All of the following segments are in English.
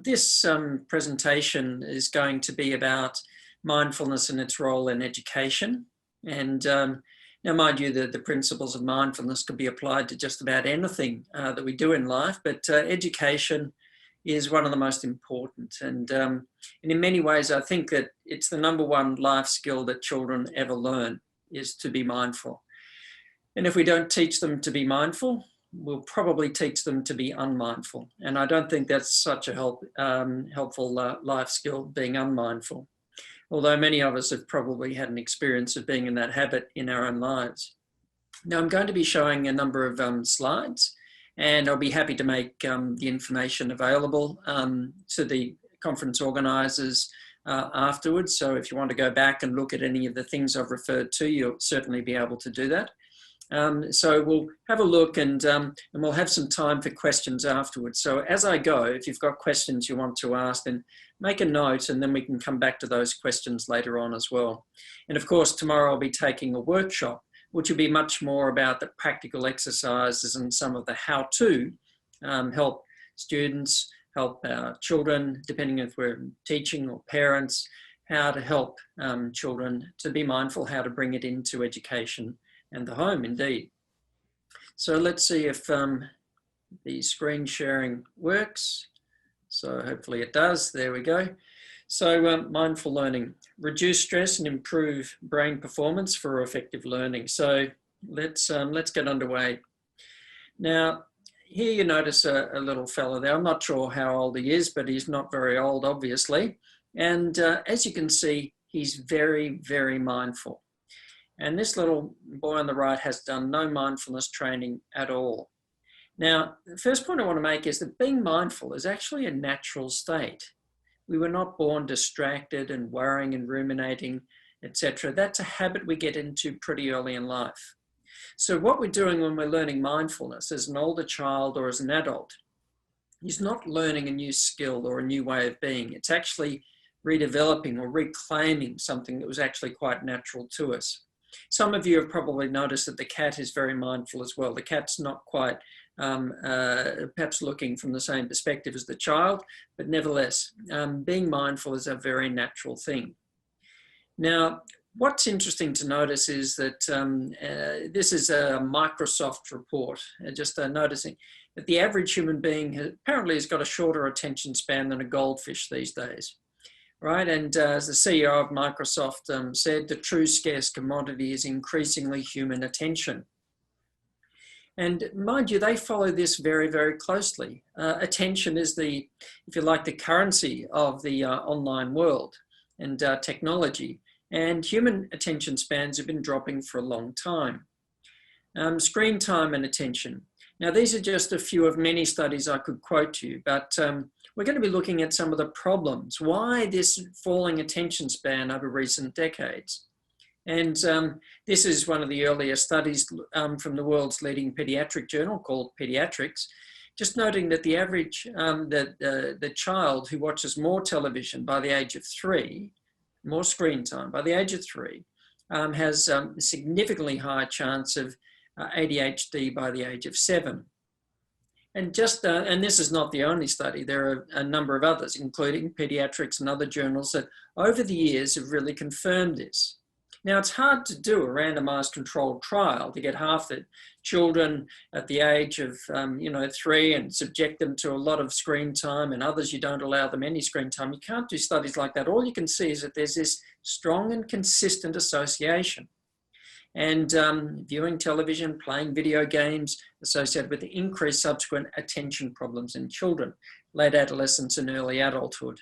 This presentation is going to be about mindfulness and its role in education. And now, mind you, the principles of mindfulness can be applied to just about anything that we do in life, but education is one of the most important. And in many ways, I think that it's the #1 life skill that children ever learn, is to be mindful. And if we don't teach them to be mindful, we'll probably teach them to be unmindful. And I don't think that's such a helpful life skill, being unmindful. Although many of us have probably had an experience of being in that habit in our own lives. Now, I'm going to be showing a number of slides, and I'll be happy to make the information available to the conference organisers afterwards. So if you want to go back and look at any of the things I've referred to, you'll certainly be able to do that. So we'll have a look, and we'll have some time for questions afterwards. So as I go, if you've got questions you want to ask, then make a note, and then we can come back to those questions later on as well. And of course, tomorrow I'll be taking a workshop, which will be much more about the practical exercises and some of the how-to help students, help children, depending if we're teaching or parents, how to help children to be mindful, how to bring it into education and the home, indeed. So let's see if the screen sharing works. So hopefully it does. There we go. So mindful learning, reduce stress and improve brain performance for effective learning. So let's get underway. Now, here you notice a little fella there. I'm not sure how old he is, but he's not very old, obviously. And as you can see, he's very, very mindful. And this little boy on the right has done no mindfulness training at all. Now, the first point I want to make is that being mindful is actually a natural state. We were not born distracted and worrying and ruminating, etc. That's a habit we get into pretty early in life. So what we're doing when we're learning mindfulness as an older child or as an adult is not learning a new skill or a new way of being. It's actually redeveloping or reclaiming something that was actually quite natural to us. Some of you have probably noticed that the cat is very mindful as well. The cat's not quite perhaps looking from the same perspective as the child, but nevertheless, being mindful is a very natural thing. Now, what's interesting to notice is that this is a Microsoft report, just noticing that the average human being apparently has got a shorter attention span than a goldfish these days. Right, and as the CEO of Microsoft said, the true scarce commodity is increasingly human attention. And mind you, they follow this very, very closely. Attention is the, if you like, the currency of the online world and technology. And human attention spans have been dropping for a long time. Screen time and attention. Now, these are just a few of many studies I could quote to you, but we're going to be looking at some of the problems. Why this falling attention span over recent decades? And this is one of the earlier studies from the world's leading pediatric journal called Pediatrics, just noting that the average, the child who watches more television by the age of 3, more screen time by the age of 3, has a significantly higher chance of ADHD by the age of 7. And and this is not the only study. There are a number of others, including Pediatrics and other journals, that over the years have really confirmed this. Now, it's hard to do a randomized controlled trial to get half the children at the age of 3 and subject them to a lot of screen time, and others you don't allow them any screen time. You can't do studies like that. All you can see is that there's this strong and consistent association. And viewing television, playing video games associated with the increased subsequent attention problems in children, late adolescence and early adulthood.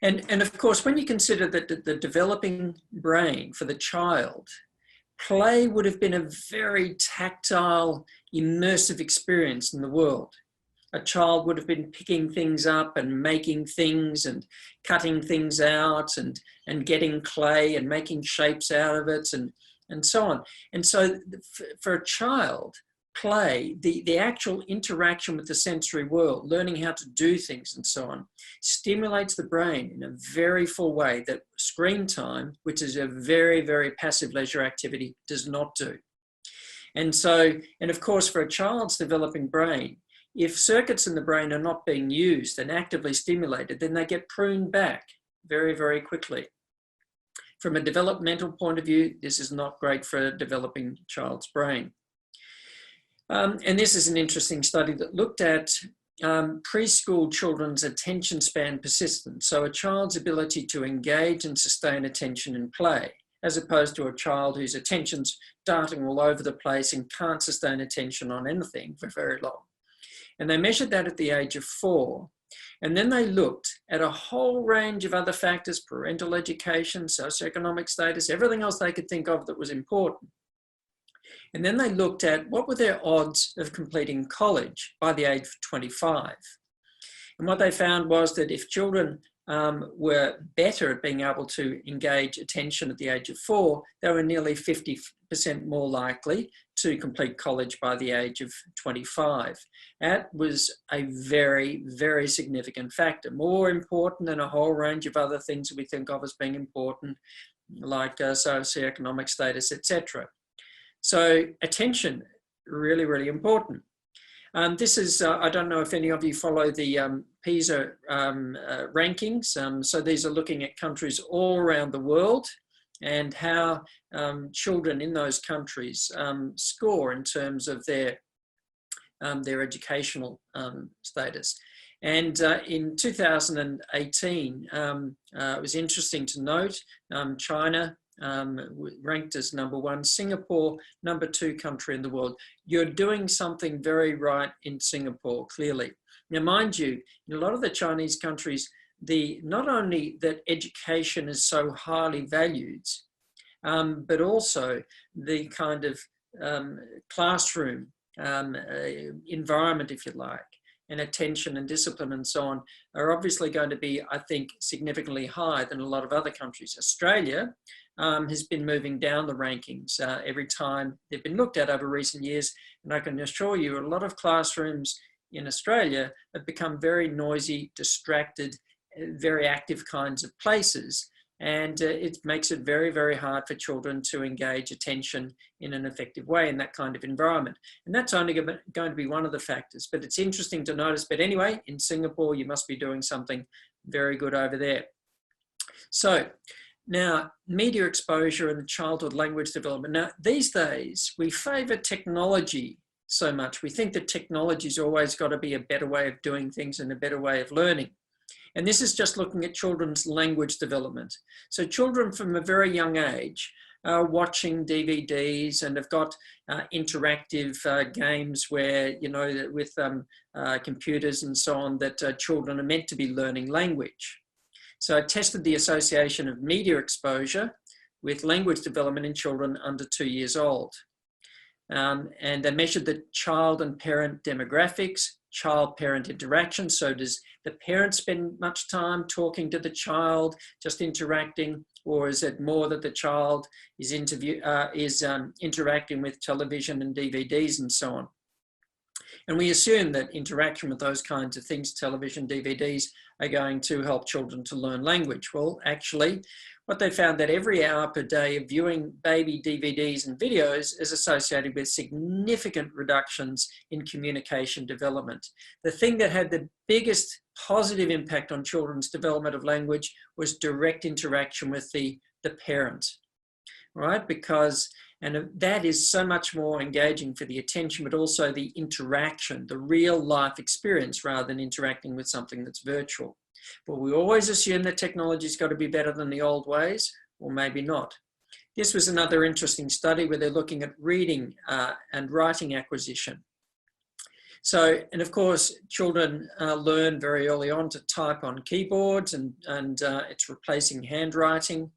And of course, when you consider that the developing brain for the child, play would have been a very tactile, immersive experience in the world. A child would have been picking things up and making things and cutting things out and getting clay and making shapes out of it and so on. And so for a child, play, the actual interaction with the sensory world, learning how to do things and so on, stimulates the brain in a very full way that screen time, which is a very, very passive leisure activity, does not do. And so, and of course, for a child's developing brain, if circuits in the brain are not being used and actively stimulated, then they get pruned back very, very quickly. From a developmental point of view, this is not great for a developing child's brain. And this is an interesting study that looked at preschool children's attention span persistence, so a child's ability to engage and sustain attention in play, as opposed to a child whose attention's darting all over the place and can't sustain attention on anything for very long. And they measured that at the age of 4. And then they looked at a whole range of other factors, parental education, socioeconomic status, everything else they could think of that was important. And then they looked at what were their odds of completing college by the age of 25. And what they found was that if children were better at being able to engage attention at the age of 4, they were nearly 50% more likely to complete college by the age of 25. That was a very, very significant factor, more important than a whole range of other things that we think of as being important, like socioeconomic status, etc. So attention, really, really important. This is, I don't know if any of you follow the PISA rankings. So these are looking at countries all around the world and how children in those countries score in terms of their educational status. And in 2018, it was interesting to note, China ranked as #1, Singapore, #2 country in the world. You're doing something very right in Singapore, clearly. Now, mind you, in a lot of the Chinese countries, not only that education is so highly valued, but also the kind of classroom environment, if you like, and attention and discipline and so on are obviously going to be, I think, significantly higher than a lot of other countries. Australia has been moving down the rankings every time they've been looked at over recent years. And I can assure you a lot of classrooms in Australia have become very noisy, distracted, very active kinds of places. And it makes it very, very hard for children to engage attention in an effective way in that kind of environment. And that's only going to be one of the factors, but it's interesting to notice. But anyway, in Singapore, you must be doing something very good over there. So now, media exposure and childhood language development. Now, these days, we favour technology so much. We think that technology's always got to be a better way of doing things and a better way of learning. And this is just looking at children's language development. So children from a very young age are watching DVDs and have got interactive games where, you know, with computers and so on, that children are meant to be learning language. So I tested the association of media exposure with language development in children under 2 years old. And I measured the child and parent demographics, child-parent interaction. So does the parent spend much time talking to the child, just interacting, or is it more that the child is interacting with television and DVDs and so on? And we assume that interaction with those kinds of things, television, DVDs, are going to help children to learn language. Well, actually, what they found that every hour per day of viewing baby DVDs and videos is associated with significant reductions in communication development. The thing that had the biggest positive impact on children's development of language was direct interaction with the parent, right? Because, and that is so much more engaging for the attention, but also the interaction, the real life experience, rather than interacting with something that's virtual. But we always assume that technology's got to be better than the old ways, or maybe not. This was another interesting study where they're looking at reading and writing acquisition. So, and of course, children learn very early on to type on keyboards, and it's replacing handwriting.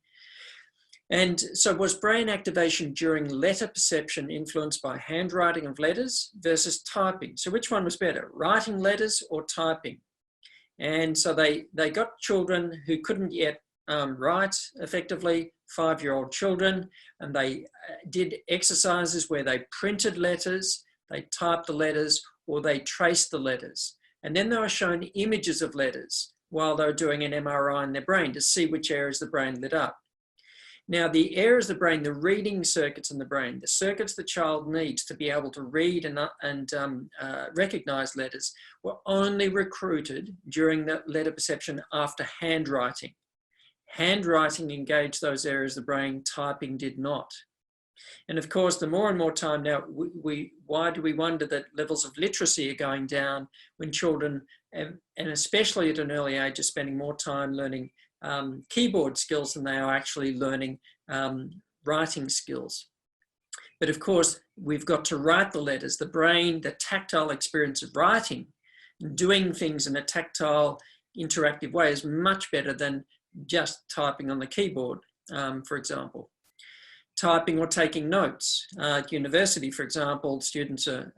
And so was brain activation during letter perception influenced by handwriting of letters versus typing? So which one was better, writing letters or typing? And so they got children who couldn't yet write effectively, 5-year-old children, and they did exercises where they printed letters, they typed the letters, or they traced the letters. And then they were shown images of letters while they were doing an MRI in their brain to see which areas the brain lit up. Now, the areas of the brain, the reading circuits in the brain, the circuits the child needs to be able to read and recognize letters, were only recruited during the letter perception after handwriting. Handwriting engaged those areas of the brain, typing did not. And of course, the more and more time now, why do we wonder that levels of literacy are going down when children, and especially at an early age, are spending more time learning keyboard skills than they are actually learning writing skills. But of course, we've got to write the letters. The brain, the tactile experience of writing, doing things in a tactile, interactive way is much better than just typing on the keyboard, for example. Typing or taking notes. At university, for example, students are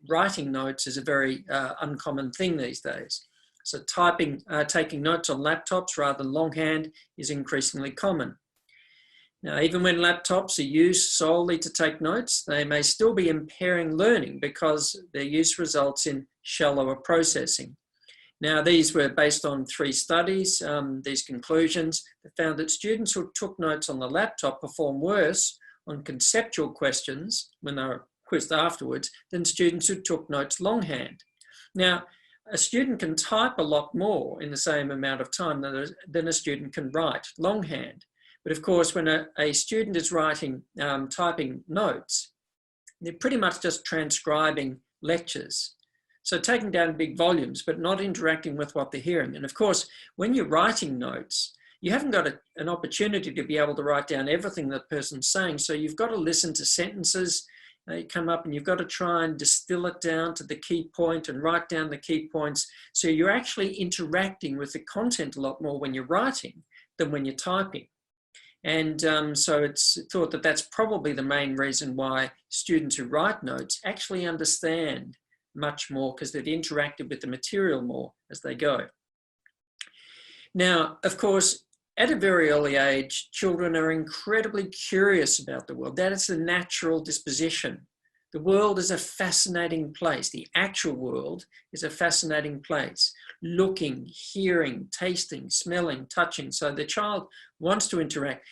writing notes is a very uncommon thing these days. So taking notes on laptops rather than longhand is increasingly common. Now, even when laptops are used solely to take notes, they may still be impairing learning because their use results in shallower processing. Now, these were based on 3 studies. These conclusions found that students who took notes on the laptop performed worse on conceptual questions when they were quizzed afterwards than students who took notes longhand. Now, a student can type a lot more in the same amount of time than a student can write longhand. But of course, when a student is writing, typing notes, they're pretty much just transcribing lectures. So taking down big volumes, but not interacting with what they're hearing. And of course, when you're writing notes, you haven't got an opportunity to be able to write down everything that person's saying. So you've got to listen to sentences. You come up and you've got to try and distill it down to the key point and write down the key points. So you're actually interacting with the content a lot more when you're writing than when you're typing. And so it's thought that that's probably the main reason why students who write notes actually understand much more, because they've interacted with the material more as they go. Now, of course, at a very early age, children are incredibly curious about the world. That is the natural disposition. The world is a fascinating place. The actual world is a fascinating place. Looking, hearing, tasting, smelling, touching. So the child wants to interact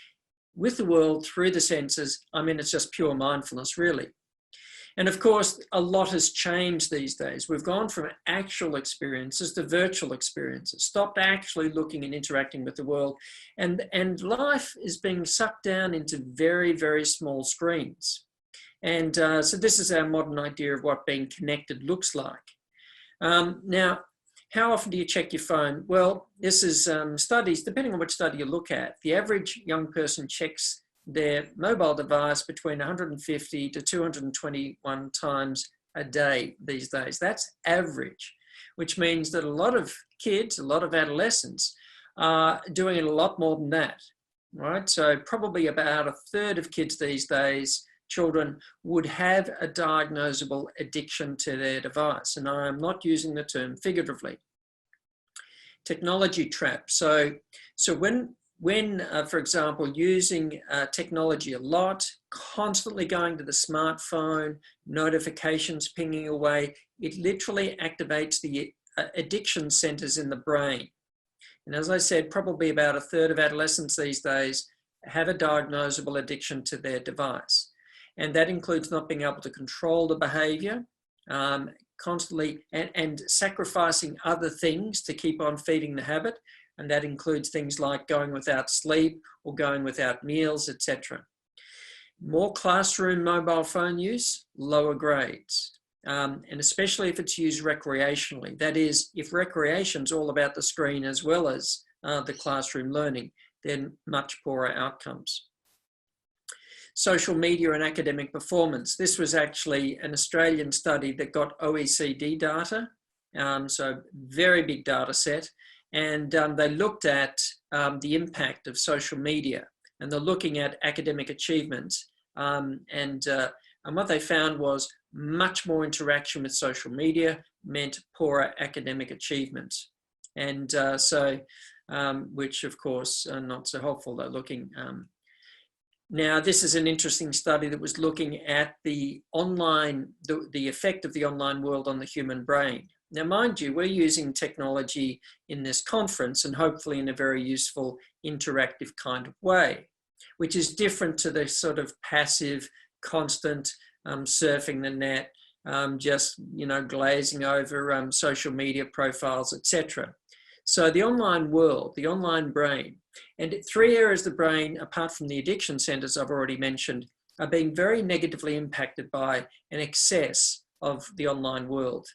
with the world through the senses. I mean, it's just pure mindfulness, really. And of course, a lot has changed these days. We've gone from actual experiences to virtual experiences, stopped actually looking and interacting with the world. And life is being sucked down into very, very small screens. And so this is our modern idea of what being connected looks like. Now, how often do you check your phone? Well, this is studies, depending on which study you look at. The average young person checks their mobile device between 150 to 221 times a day these days. That's average, which means that a lot of kids, a lot of adolescents are doing it a lot more than that, right? So probably about 1/3 of kids these days, children, would have a diagnosable addiction to their device. And I am not using the term figuratively. Technology trap. So when for example, using technology a lot, constantly going to the smartphone, notifications pinging away, it literally activates the addiction centers in the brain. And as I said, probably about 1/3 of adolescents these days have a diagnosable addiction to their device. And that includes not being able to control the behavior, constantly, and sacrificing other things to keep on feeding the habit. And that includes things like going without sleep or going without meals, etc. More classroom mobile phone use, lower grades. And especially if it's used recreationally. That is, if recreation's all about the screen as well as the classroom learning, then much poorer outcomes. Social media and academic performance. This was actually an Australian study that got OECD data, so very big data set. And they looked at the impact of social media, and they're looking at academic achievements. And what they found was much more interaction with social media meant poorer academic achievements. And which of course are not so helpful. They're looking. Now, this is an interesting study that was looking at the effect of the online world on the human brain. Now, mind you, we're using technology in this conference and hopefully in a very useful, interactive kind of way. which is different to the sort of passive, constant surfing the net, just, glazing over social media profiles, etc. So the online world, the online brain, and 3 areas of the brain, apart from the addiction centers I've already mentioned, are being very negatively impacted by an excess of the online world.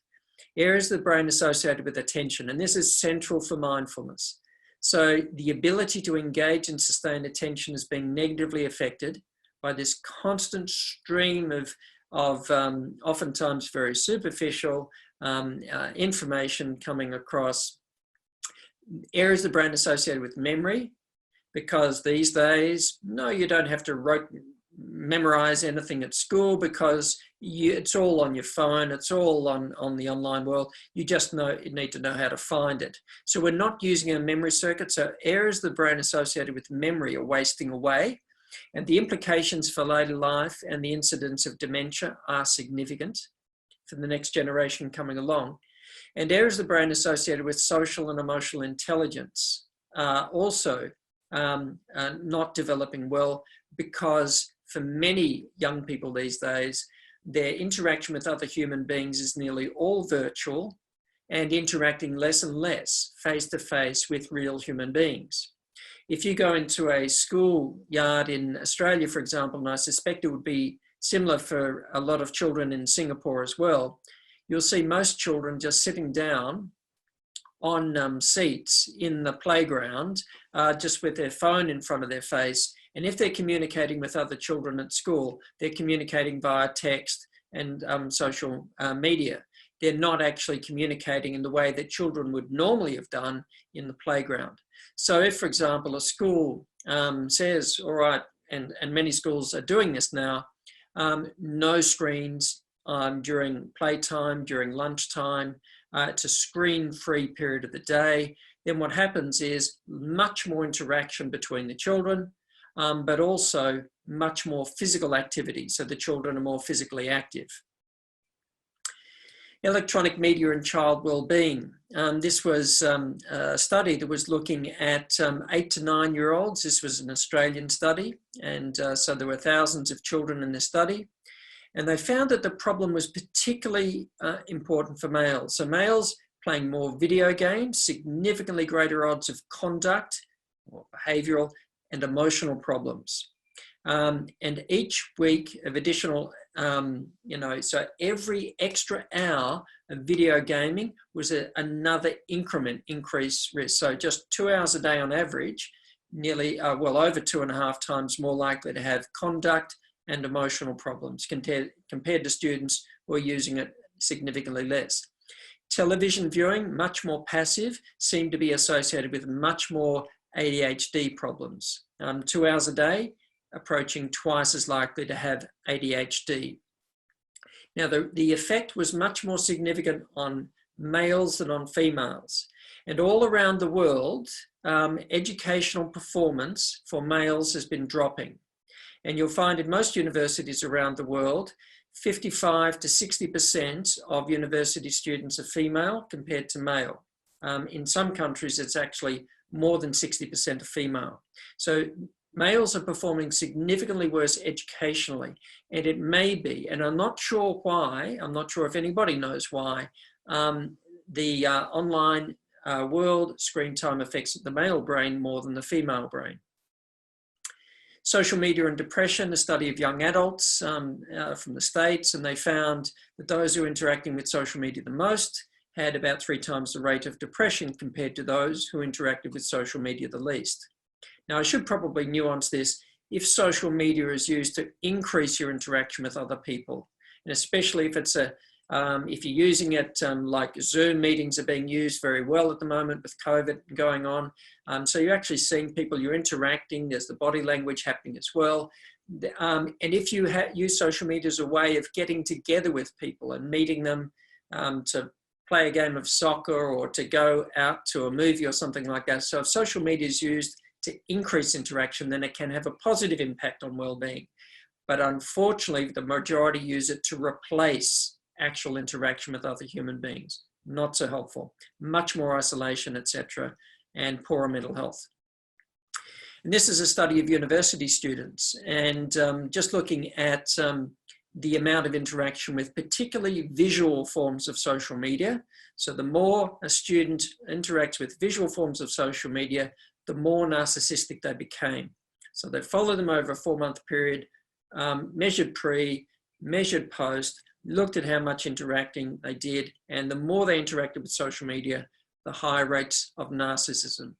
Areas of the brain associated with attention, and this is central for mindfulness. So the ability to engage and sustain attention is being negatively affected by this constant stream of oftentimes very superficial information coming across. Areas of the brain associated with memory, because these days, no, you don't have to memorize anything at school because it's all on your phone, it's all on the online world. You just need to know how to find it. So we're not using a memory circuit. So areas of the brain associated with memory are wasting away. And the implications for later life and the incidence of dementia are significant for the next generation coming along. And areas of the brain associated with social and emotional intelligence are also not developing well, because for many young people these days, their interaction with other human beings is nearly all virtual and interacting less and less face-to-face with real human beings. If you go into a school yard in Australia, for example, and I suspect it would be similar for a lot of children in Singapore as well, you'll see most children just sitting down on seats in the playground, just with their phone in front of their face. And if they're communicating with other children at school, they're communicating via text and social media. They're not actually communicating in the way that children would normally have done in the playground. So if, for example, a school says, all right, and many schools are doing this now, no screens during playtime, during lunchtime, it's a screen-free period of the day, then what happens is much more interaction between the children, but also much more physical activity, so the children are more physically active. Electronic media and child wellbeing. This was a study that was looking at 8 to 9-year-olds. This was an Australian study, and so there were thousands of children in this study. And they found that the problem was particularly important for males. So males playing more video games, significantly greater odds of conduct, or behavioural and emotional problems. And each week of additional, so every extra hour of video gaming was another increase risk. So just 2 hours a day on average, nearly, over 2.5 times more likely to have conduct and emotional problems compared to students who are using it significantly less. Television viewing, much more passive, seemed to be associated with much more ADHD problems. 2 hours a day, approaching twice as likely to have ADHD. Now, the effect was much more significant on males than on females. And all around the world, educational performance for males has been dropping. And you'll find in most universities around the world, 55 to 60% of university students are female compared to male. In some countries, it's actually more than 60% are female. So males are performing significantly worse educationally, and it may be, and I'm not sure why, I'm not sure if anybody knows why, the online world screen time affects the male brain more than the female brain. Social media and depression, a study of young adults from the States, and they found that those who are interacting with social media the most had about 3 times the rate of depression compared to those who interacted with social media the least. Now, I should probably nuance this. If social media is used to increase your interaction with other people, and especially if it's if you're using it like Zoom meetings are being used very well at the moment with COVID going on. So you're actually seeing people, you're interacting, there's the body language happening as well. And if you use social media as a way of getting together with people and meeting them to play a game of soccer or to go out to a movie or something like that. So if social media is used to increase interaction, then it can have a positive impact on well-being. But unfortunately, the majority use it to replace actual interaction with other human beings. Not so helpful. Much more isolation, etc., and poorer mental health. And this is a study of university students, and just looking at the amount of interaction with particularly visual forms of social media. So the more a student interacts with visual forms of social media, the more narcissistic they became. So they followed them over a 4-month period, measured pre, measured post, looked at how much interacting they did, and the more they interacted with social media, the higher rates of narcissism.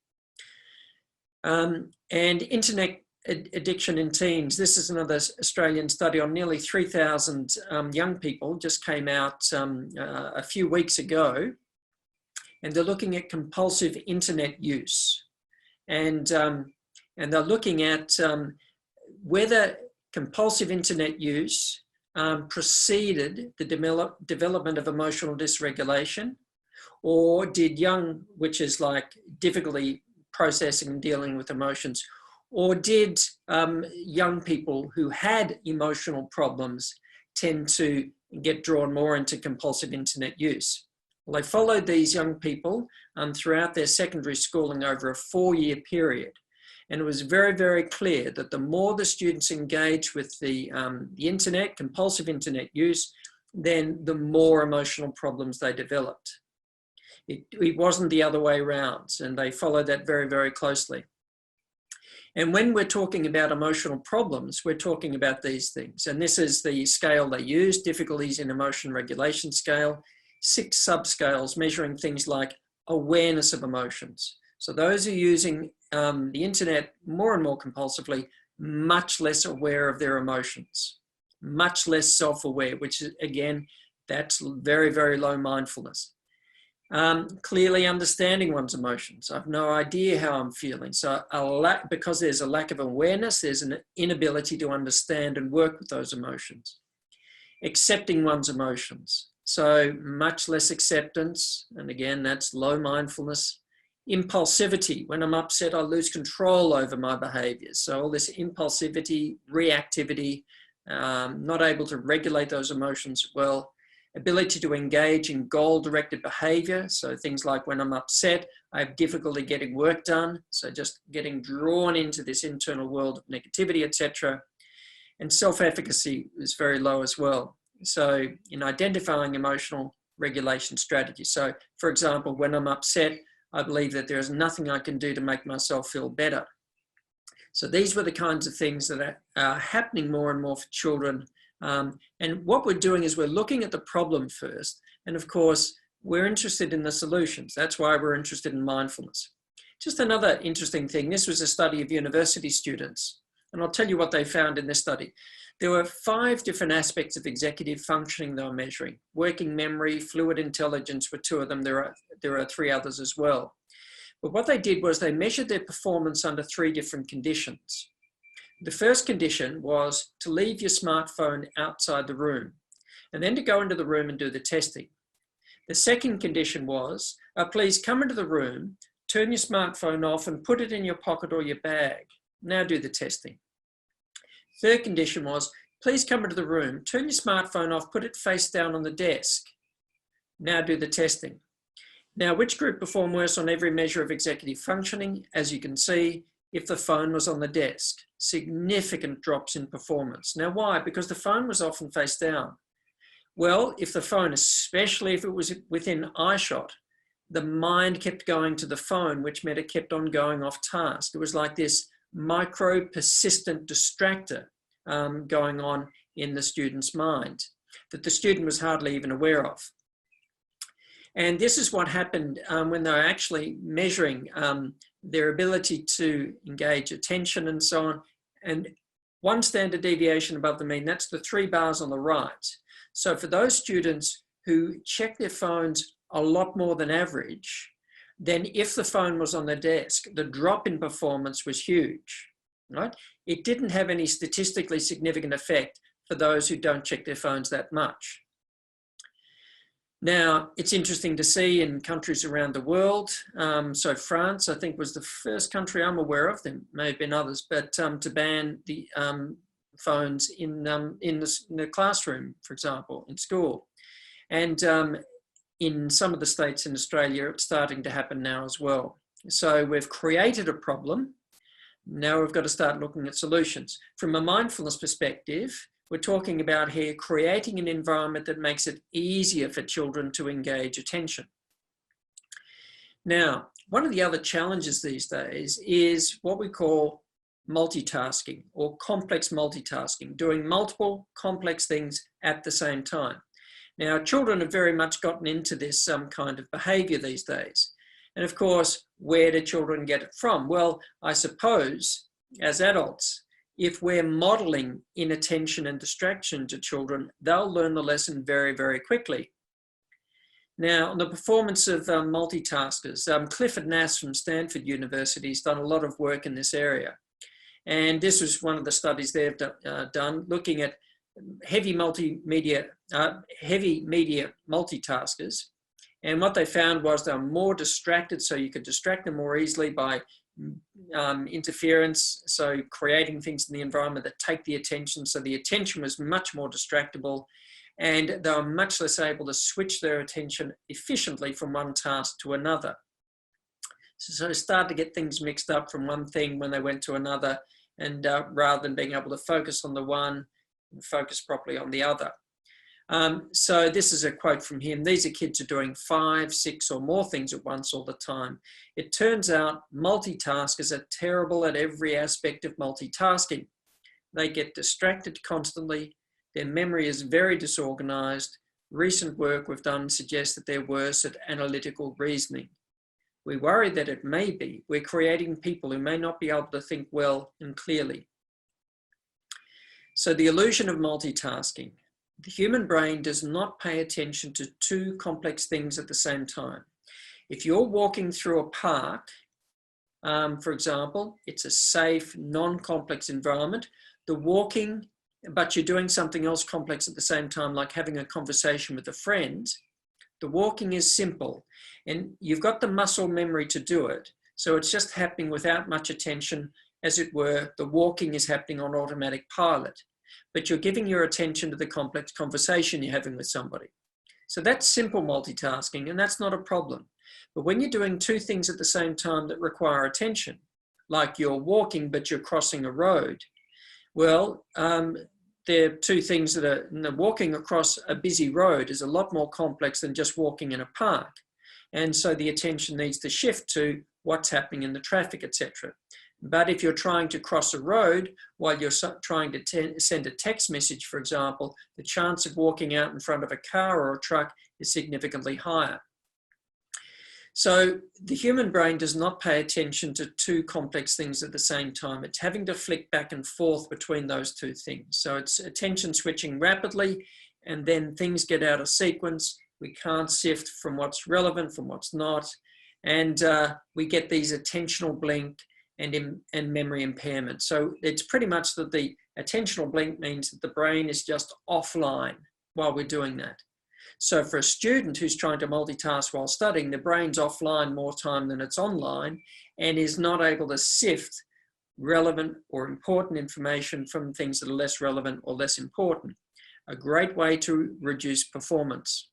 And internet addiction in teens. This is another Australian study on nearly 3,000 young people, just came out a few weeks ago, and they're looking at compulsive internet use. And they're looking at whether compulsive internet use preceded the development of emotional dysregulation, or did young, which is like difficulty processing and dealing with emotions, or did young people who had emotional problems tend to get drawn more into compulsive internet use? Well, they followed these young people throughout their secondary schooling over a 4-year period. And it was very, very clear that the more the students engaged with the internet, compulsive internet use, then the more emotional problems they developed. It wasn't the other way around, and they followed that very, very closely. And when we're talking about emotional problems, we're talking about these things. And this is the scale they use, difficulties in emotion regulation scale, 6 subscales measuring things like awareness of emotions. So those who are using the internet more and more compulsively, much less aware of their emotions, much less self-aware, which is, again, that's very, very low mindfulness. Clearly understanding one's emotions. I've no idea how I'm feeling. So because there's a lack of awareness, there's an inability to understand and work with those emotions. Accepting one's emotions. So much less acceptance. And again, that's low mindfulness. Impulsivity. When I'm upset, I lose control over my behaviors. So all this impulsivity, reactivity, not able to regulate those emotions well. Ability to engage in goal-directed behavior. So things like when I'm upset, I have difficulty getting work done. So just getting drawn into this internal world of negativity, etc. And self-efficacy is very low as well. So in identifying emotional regulation strategies. So for example, when I'm upset, I believe that there is nothing I can do to make myself feel better. So these were the kinds of things that are happening more and more for children. And what we're doing is we're looking at the problem first. And of course, we're interested in the solutions. That's why we're interested in mindfulness. Just another interesting thing, this was a study of university students. And I'll tell you what they found in this study. There were 5 different aspects of executive functioning they were measuring. Working memory, fluid intelligence were 2 of them. There are 3 others as well. But what they did was they measured their performance under 3 different conditions. The first condition was to leave your smartphone outside the room and then to go into the room and do the testing. The second condition was, please come into the room, turn your smartphone off and put it in your pocket or your bag. Now do the testing. Third condition was, please come into the room, turn your smartphone off, put it face down on the desk. Now do the testing. Now, which group performed worse on every measure of executive functioning? As you can see, if the phone was on the desk, significant drops in performance. Now, why? Because the phone was often face down. Well, if the phone, especially if it was within eyeshot, the mind kept going to the phone, which meant it kept on going off task. It was like this micro persistent distractor going on in the student's mind that the student was hardly even aware of. And this is what happened when they were actually measuring their ability to engage attention and so on. And 1 standard deviation above the mean, that's the 3 bars on the right. So for those students who check their phones a lot more than average, then if the phone was on the desk, the drop in performance was huge, right? It didn't have any statistically significant effect for those who don't check their phones that much. Now, it's interesting to see in countries around the world. So France, I think, was the first country I'm aware of, there may have been others, but to ban the phones in the classroom, for example, in school. And in some of the states in Australia, it's starting to happen now as well. So we've created a problem Now we've got to start looking at solutions. From a mindfulness perspective, we're talking about here creating an environment that makes it easier for children to engage attention. Now, one of the other challenges these days is what we call multitasking or complex multitasking, doing multiple complex things at the same time. Now, children have very much gotten into this kind of behaviour these days. And of course, where do children get it from? Well, I suppose as adults, if we're modelling inattention and distraction to children, they'll learn the lesson very, very quickly. Now, on the performance of multitaskers, Clifford Nass from Stanford University has done a lot of work in this area. And this was one of the studies they've done, looking at heavy media multitaskers. And what they found was they were more distracted, so you could distract them more easily by interference, so creating things in the environment that take the attention. So the attention was much more distractible, and they were much less able to switch their attention efficiently from one task to another. So they started to get things mixed up from one thing when they went to another, and rather than being able to focus on the one and focus properly on the other. So this is a quote from him. These are kids who are doing 5, 6 or more things at once all the time. It turns out multitaskers are terrible at every aspect of multitasking. They get distracted constantly. Their memory is very disorganized. Recent work we've done suggests that they're worse at analytical reasoning. We worry that it may be we're creating people who may not be able to think well and clearly. So the illusion of multitasking. The human brain does not pay attention to 2 complex things at the same time. If you're walking through a park, for example, it's a safe, non-complex environment. The walking, but you're doing something else complex at the same time, like having a conversation with a friend. The walking is simple, and you've got the muscle memory to do it. So it's just happening without much attention, as it were. The walking is happening on automatic pilot, but you're giving your attention to the complex conversation you're having with somebody. So that's simple multitasking, and that's not a problem. But when you're doing 2 things at the same time that require attention, like you're walking, but you're crossing a road, well, there are 2 things that are, walking across a busy road is a lot more complex than just walking in a park. And so the attention needs to shift to what's happening in the traffic, etc. But if you're trying to cross a road while you're trying to send a text message, for example, the chance of walking out in front of a car or a truck is significantly higher. So the human brain does not pay attention to 2 complex things at the same time. It's having to flick back and forth between those 2 things. So it's attention switching rapidly, and then things get out of sequence. We can't sift from what's relevant from what's not. And we get these attentional blink and memory impairment. So it's pretty much that the attentional blink means that the brain is just offline while we're doing that. So for a student who's trying to multitask while studying, the brain's offline more time than it's online and is not able to sift relevant or important information from things that are less relevant or less important. A great way to reduce performance.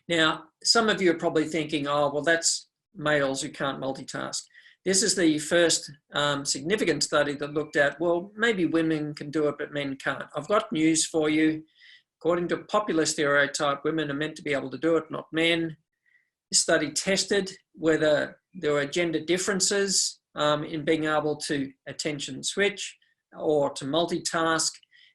Now, some of you are probably thinking, oh, well, that's males who can't multitask. This is the first significant study that looked at, well, maybe women can do it, but men can't. I've got news for you. According to popular stereotype, women are meant to be able to do it, not men. This study tested whether there were gender differences in being able to attention switch or to multitask.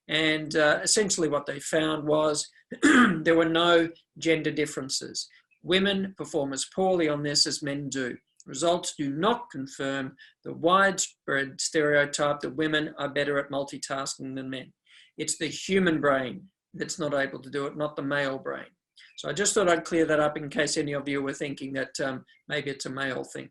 And essentially what they found was there were no gender differences. Women perform as poorly on this as men do. Results do not confirm the widespread stereotype that women are better at multitasking than men. It's the human brain that's not able to do it, not the male brain. So I just thought I'd clear that up in case any of you were thinking that maybe it's a male thing.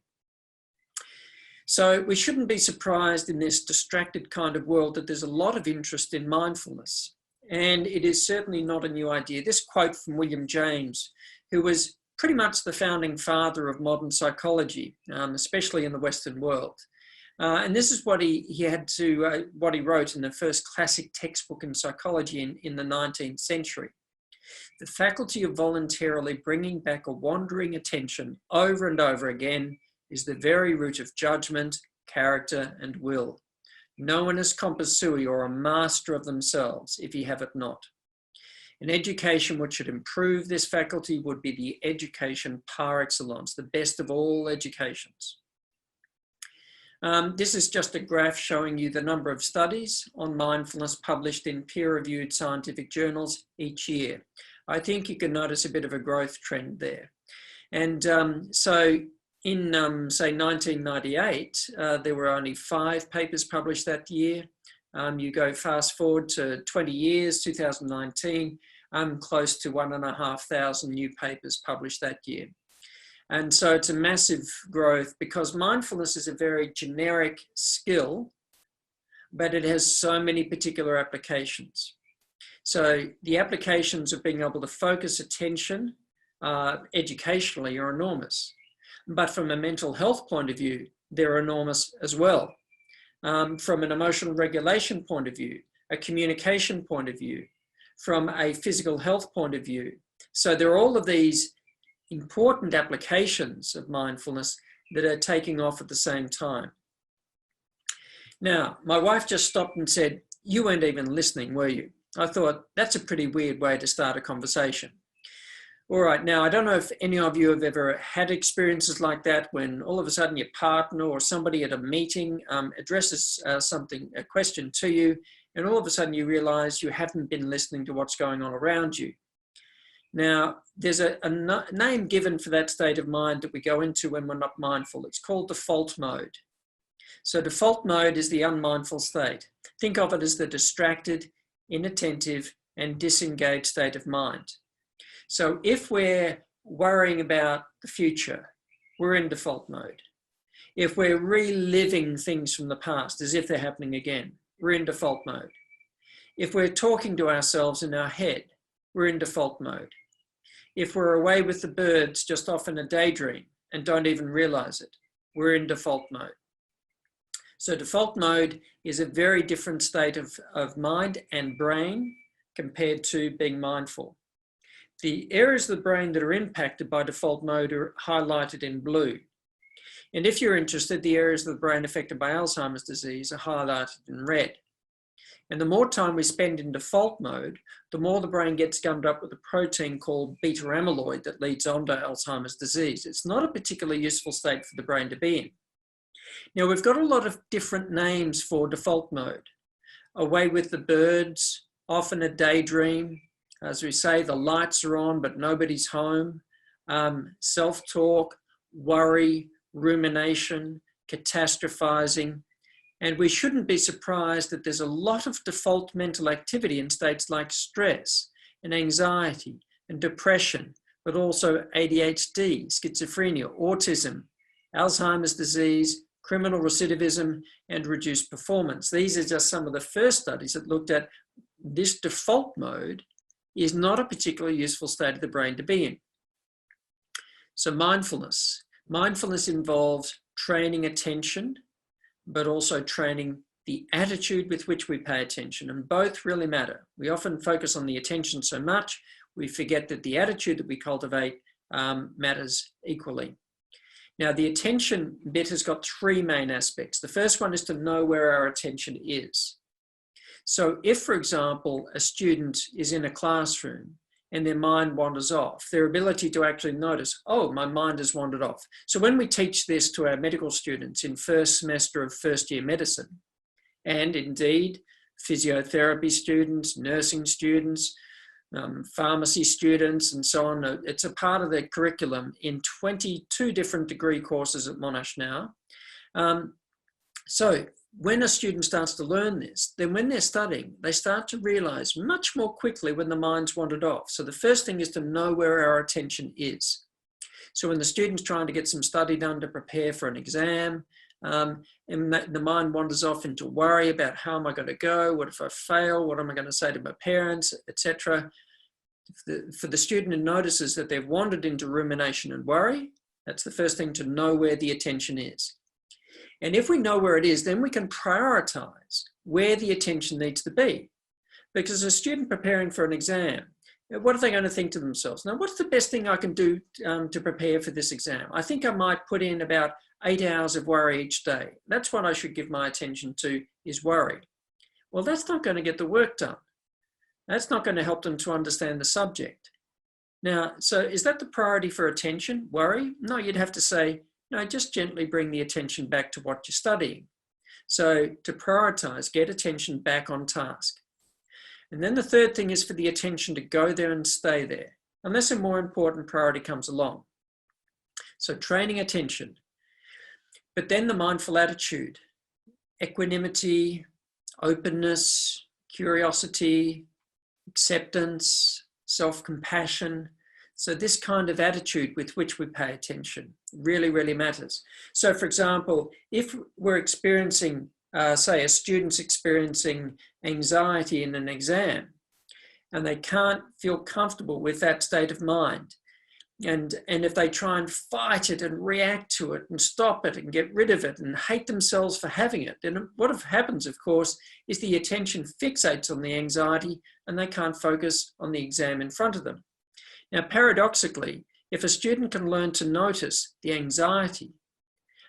So we shouldn't be surprised in this distracted kind of world that there's a lot of interest in mindfulness. And it is certainly not a new idea. This quote from William James, who was pretty much the founding father of modern psychology, especially in the Western world. And this is what what he wrote in the first classic textbook in psychology in the 19th century. The faculty of voluntarily bringing back a wandering attention over and over again is the very root of judgment character, and will. No one is compos sui, or a master of themselves, if ye have it not. An education which should improve this faculty would be the education par excellence, the best of all educations. This is just a graph showing you the number of studies on mindfulness published in peer-reviewed scientific journals each year. I think you can notice a bit of a growth trend there. And so in, say, 1998, there were only 5 papers published that year. You go fast forward to 20 years, 2019, close to 1,500 new papers published that year. And so it's a massive growth because mindfulness is a very generic skill, but it has so many particular applications. So the applications of being able to focus attention educationally are enormous. But from a mental health point of view, they're enormous as well. From an emotional regulation point of view, a communication point of view, from a physical health point of view. So there are all of these important applications of mindfulness that are taking off at the same time. Now, my wife just stopped and said, "You weren't even listening, were you?" I thought, that's a pretty weird way to start a conversation. All right, now I don't know if any of you have ever had experiences like that when all of a sudden your partner or somebody at a meeting addresses a question to you, and all of a sudden you realize you haven't been listening to what's going on around you. Now, there's a name given for that state of mind that we go into when we're not mindful. It's called default mode. So default mode is the unmindful state. Think of it as the distracted, inattentive, and disengaged state of mind. So if we're worrying about the future, we're in default mode. If we're reliving things from the past as if they're happening again, we're in default mode. If we're talking to ourselves in our head, we're in default mode. If we're away with the birds just off in a daydream and don't even realize it, we're in default mode. So default mode is a very different state of mind and brain compared to being mindful. The areas of the brain that are impacted by default mode are highlighted in blue. And if you're interested, the areas of the brain affected by Alzheimer's disease are highlighted in red. And the more time we spend in default mode, the more the brain gets gummed up with a protein called beta amyloid that leads on to Alzheimer's disease. It's not a particularly useful state for the brain to be in. Now, we've got a lot of different names for default mode. Away with the birds, often a daydream. As we say, the lights are on, but nobody's home. Self-talk, worry, rumination, catastrophizing. And we shouldn't be surprised that there's a lot of default mental activity in states like stress and anxiety and depression, but also ADHD, schizophrenia, autism, Alzheimer's disease, criminal recidivism, and reduced performance. These are just some of the first studies that looked at this default mode is not a particularly useful state of the brain to be in. So mindfulness. Mindfulness involves training attention, but also training the attitude with which we pay attention, and both really matter. We often focus on the attention so much, we forget that the attitude that we cultivate matters equally. Now, the attention bit has got 3 main aspects. The first one is to know where our attention is. So if, for example, a student is in a classroom and their mind wanders off, their ability to actually notice, oh, my mind has wandered off. So when we teach this to our medical students in first semester of first year medicine, and indeed physiotherapy students, nursing students, pharmacy students, and so on, it's a part of the curriculum in 22 different degree courses at Monash now. So when a student starts to learn this, then when they're studying, they start to realize much more quickly when the mind's wandered off. So the first thing is to know where our attention is. So when the student's trying to get some study done to prepare for an exam, and the mind wanders off into worry about how am I going to go, what if I fail, what am I going to say to my parents, etc. For the student who notices that they've wandered into rumination and worry, that's the first thing, to know where the attention is. And if we know where it is, then we can prioritize where the attention needs to be. Because a student preparing for an exam, What are they going to think to themselves? Now, what's the best thing I can do to prepare for this exam? I think I might put in about 8 hours of worry each day. That's what I should give my attention to, is worry. Well, that's not going to get the work done. That's not going to help them to understand the subject. Now, so is that the priority for attention, worry? No, you'd have to say, no, just gently bring the attention back to what you're studying. So to prioritize, get attention back on task. And then the third thing is for the attention to go there and stay there, unless a more important priority comes along. So training attention, but then the mindful attitude, equanimity, openness, curiosity, acceptance, self-compassion. So this kind of attitude with which we pay attention really, really matters. So for example, if we're experiencing, say a student's experiencing anxiety in an exam and they can't feel comfortable with that state of mind, and if they try and fight it and react to it and stop it and get rid of it and hate themselves for having it, then what happens, of course, is the attention fixates on the anxiety and they can't focus on the exam in front of them. Now, paradoxically, if a student can learn to notice the anxiety,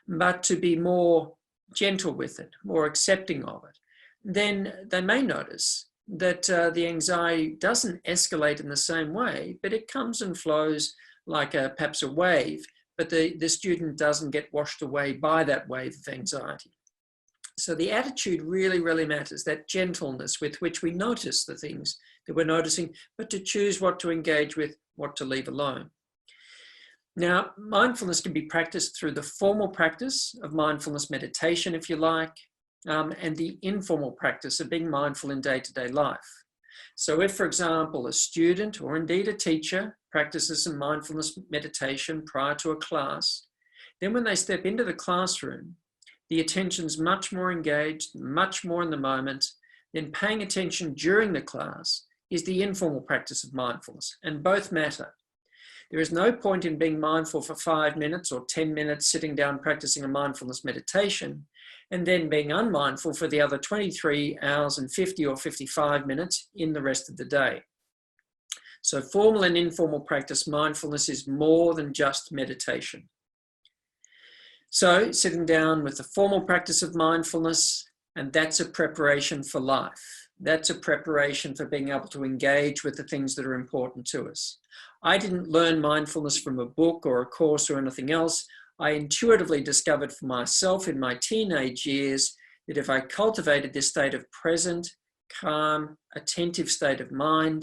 but to be more gentle with it, more accepting of it, then they may notice that the anxiety doesn't escalate in the same way, but it comes and flows like perhaps a wave, but the student doesn't get washed away by that wave of anxiety. So the attitude really, really matters, that gentleness with which we notice the things that we're noticing, but to choose what to engage with, what to leave alone. Now, mindfulness can be practiced through the formal practice of mindfulness meditation, if you like, and the informal practice of being mindful in day-to-day life. So if, for example, a student or indeed a teacher practices some mindfulness meditation prior to a class, then when they step into the classroom, the attention's much more engaged, much more in the moment. Then paying attention during the class is the informal practice of mindfulness, and both matter. There is no point in being mindful for 5 minutes or 10 minutes sitting down practicing a mindfulness meditation and then being unmindful for the other 23 hours and 50 or 55 minutes in the rest of the day. So formal and informal practice mindfulness is more than just meditation. So sitting down with the formal practice of mindfulness, and that's a preparation for life. That's a preparation for being able to engage with the things that are important to us. I didn't learn mindfulness from a book or a course or anything else. I intuitively discovered for myself in my teenage years that if I cultivated this state of present, calm, attentive state of mind,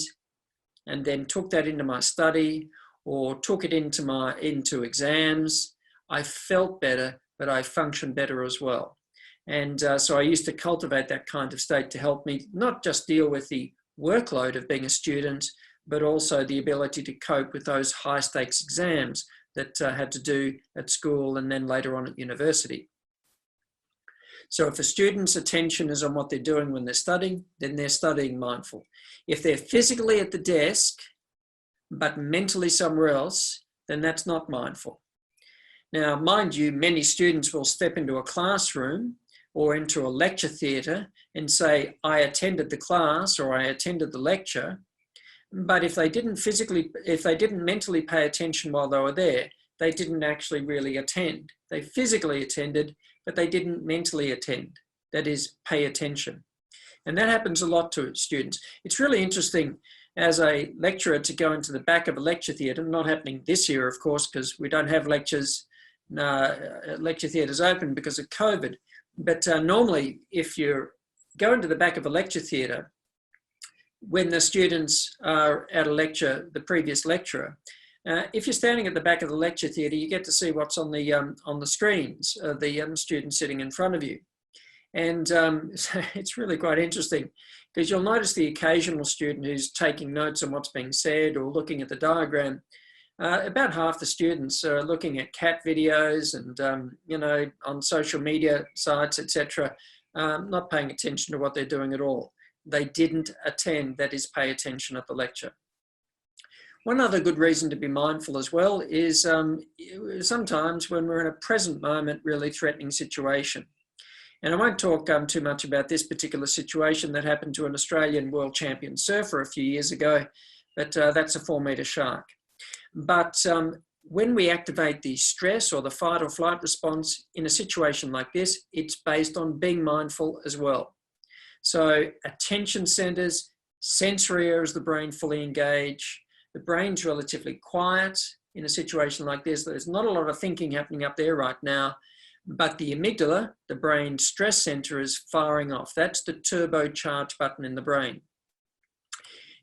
and then took that into my study or took it into exams, I felt better, but I functioned better as well. And so I used to cultivate that kind of state to help me not just deal with the workload of being a student, but also the ability to cope with those high stakes exams that had to do at school and then later on at university. So if a student's attention is on what they're doing when they're studying, then they're studying mindful. If they're physically at the desk, but mentally somewhere else, then that's not mindful. Now, mind you, many students will step into a classroom or into a lecture theatre and say, I attended the class or I attended the lecture. But if they didn't mentally pay attention while they were there, they didn't actually really attend. They physically attended, but they didn't mentally attend. That is, pay attention. And that happens a lot to students. It's really interesting as a lecturer to go into the back of a lecture theatre, not happening this year, of course, because we don't have lecture theatres open because of COVID. But normally, if you go into the back of a lecture theatre, when the students are at a lecture, the previous lecturer, if you're standing at the back of the lecture theatre, you get to see what's on the screens of the students sitting in front of you. And so it's really quite interesting because you'll notice the occasional student who's taking notes on what's being said or looking at the diagram. About half the students are looking at cat videos and, on social media sites, etc., not paying attention to what they're doing at all. They didn't attend, that is, pay attention at the lecture. One other good reason to be mindful as well is sometimes when we're in a present moment, really threatening situation. And I won't talk too much about this particular situation that happened to an Australian world champion surfer a few years ago, but that's a 4-meter shark. But when we activate the stress or the fight or flight response in a situation like this, it's based on being mindful as well. So attention centers, sensory areas of the brain fully engage. The brain's relatively quiet in a situation like this. There's not a lot of thinking happening up there right now, but the amygdala, the brain stress center, is firing off. That's the turbocharge button in the brain.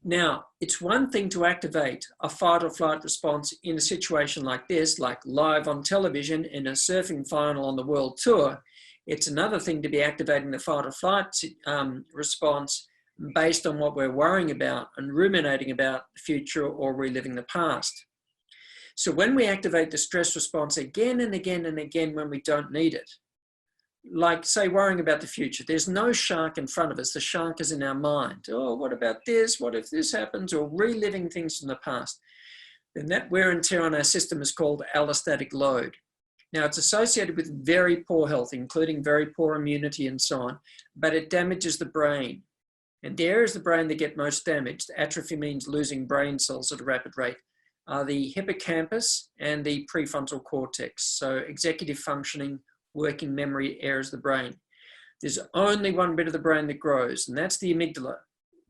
Now, it's one thing to activate a fight or flight response in a situation like this, like live on television in a surfing final on the world tour. It's another thing to be activating the fight or flight response based on what we're worrying about and ruminating about the future or reliving the past. So when we activate the stress response again and again and again when we don't need it, like say worrying about the future, there's no shark in front of us, the shark is in our mind. Oh, what about this? What if this happens? Or reliving things from the past. Then that wear and tear on our system is called allostatic load. Now it's associated with very poor health, including very poor immunity and so on, but it damages the brain. And the areas of the brain that get most damaged, atrophy means losing brain cells at a rapid rate, are the hippocampus and the prefrontal cortex. So executive functioning, working memory areas of the brain. There's only one bit of the brain that grows, and that's the amygdala.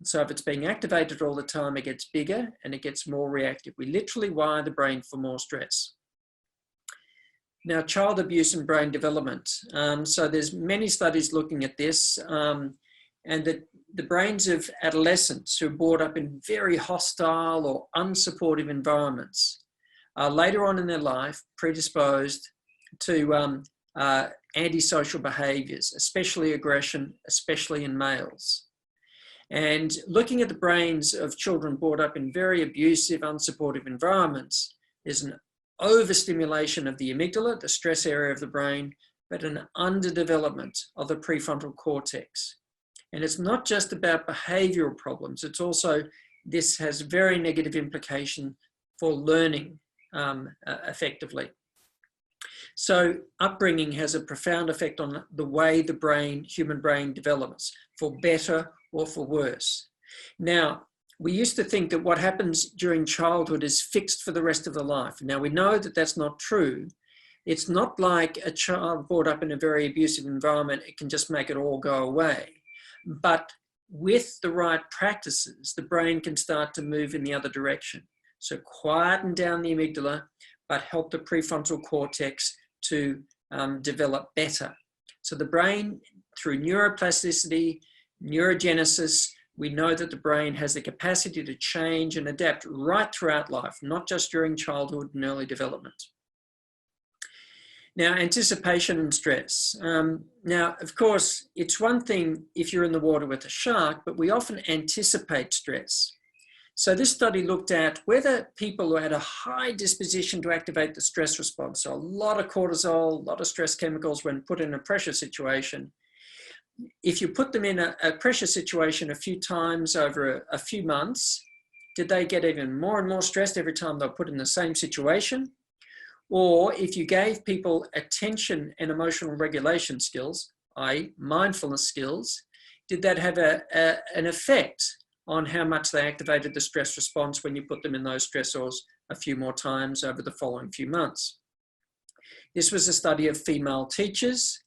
So if it's being activated all the time, it gets bigger and it gets more reactive. We literally wire the brain for more stress. Now, child abuse and brain development. So there's many studies looking at this, and the brains of adolescents who are brought up in very hostile or unsupportive environments are later on in their life predisposed to antisocial behaviours, especially aggression, especially in males. And looking at the brains of children brought up in very abusive, unsupportive environments, there's an overstimulation of the amygdala, the stress area of the brain, but an underdevelopment of the prefrontal cortex. And it's not just about behavioural problems, it's also, this has very negative implication for learning effectively. So upbringing has a profound effect on the way the brain, human brain develops, for better or for worse. Now, we used to think that what happens during childhood is fixed for the rest of the life. Now we know that that's not true. It's not like a child brought up in a very abusive environment, it can just make it all go away. But with the right practices, the brain can start to move in the other direction. So quieten down the amygdala, but help the prefrontal cortex to develop better. So the brain, through neuroplasticity, neurogenesis, we know that the brain has the capacity to change and adapt right throughout life, not just during childhood and early development. Now, anticipation and stress. Now, of course, it's one thing if you're in the water with a shark, but we often anticipate stress. So this study looked at whether people who had a high disposition to activate the stress response, so a lot of cortisol, a lot of stress chemicals when put in a pressure situation, if you put them in a pressure situation a few times over a few months, did they get even more and more stressed every time they were put in the same situation? Or if you gave people attention and emotional regulation skills, i.e. mindfulness skills, did that have an effect on how much they activated the stress response when you put them in those stressors a few more times over the following few months? This was a study of female teachers,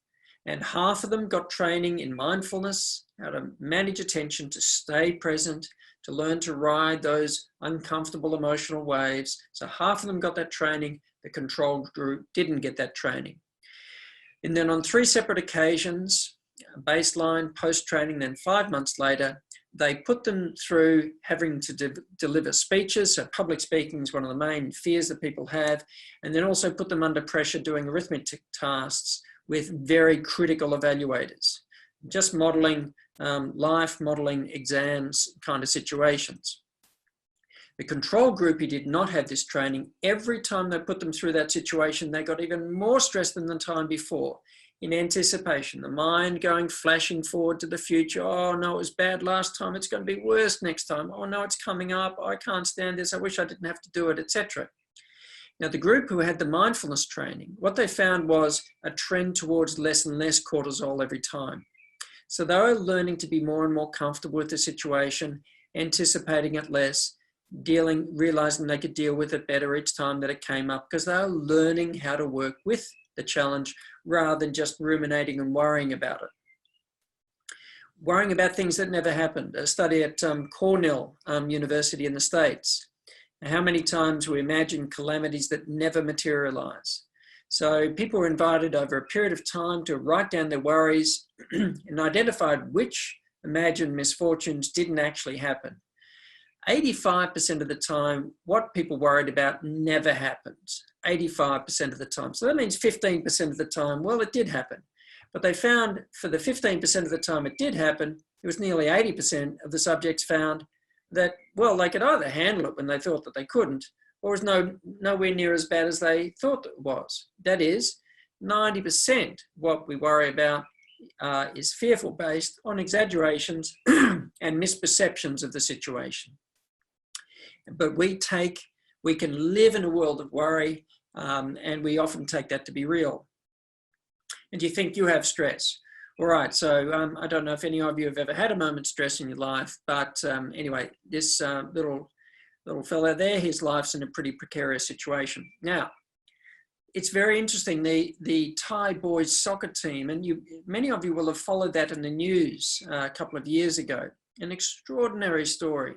and half of them got training in mindfulness, how to manage attention, to stay present, to learn to ride those uncomfortable emotional waves. So half of them got that training, the control group didn't get that training. And then on 3 separate occasions, baseline, post-training, then 5 months later, they put them through having to deliver speeches. So public speaking is one of the main fears that people have. And then also put them under pressure doing arithmetic tasks with very critical evaluators, just modeling life, modeling exams kind of situations. The control group who did not have this training, every time they put them through that situation, they got even more stressed than the time before. In anticipation, the mind going flashing forward to the future. Oh no, it was bad last time, it's going to be worse next time. Oh no, it's coming up, I can't stand this, I wish I didn't have to do it, etc. Now the group who had the mindfulness training, what they found was a trend towards less and less cortisol every time. So they were learning to be more and more comfortable with the situation, anticipating it less. realizing they could deal with it better each time that it came up, because they were learning how to work with the challenge rather than just ruminating and worrying about it. Worrying about things that never happened. A study at Cornell University in the States. How many times we imagine calamities that never materialize. So people were invited over a period of time to write down their worries and identified which imagined misfortunes didn't actually happen. 85% of the time, what people worried about never happened. 85% of the time. So that means 15% of the time, well, it did happen. But they found for the 15% of the time it did happen, it was nearly 80% of the subjects found that, well, they could either handle it when they thought that they couldn't, or was nowhere near as bad as they thought it was. That is, 90% what we worry about is fearful based on exaggerations and misperceptions of the situation. But we can live in a world of worry, and we often take that to be real. And you think you have stress. All right, so I don't know if any of you have ever had a moment's stress in your life, but anyway, this little fellow there, his life's in a pretty precarious situation. Now, it's very interesting, the Thai boys soccer team, and many of you will have followed that in the news a couple of years ago. An extraordinary story,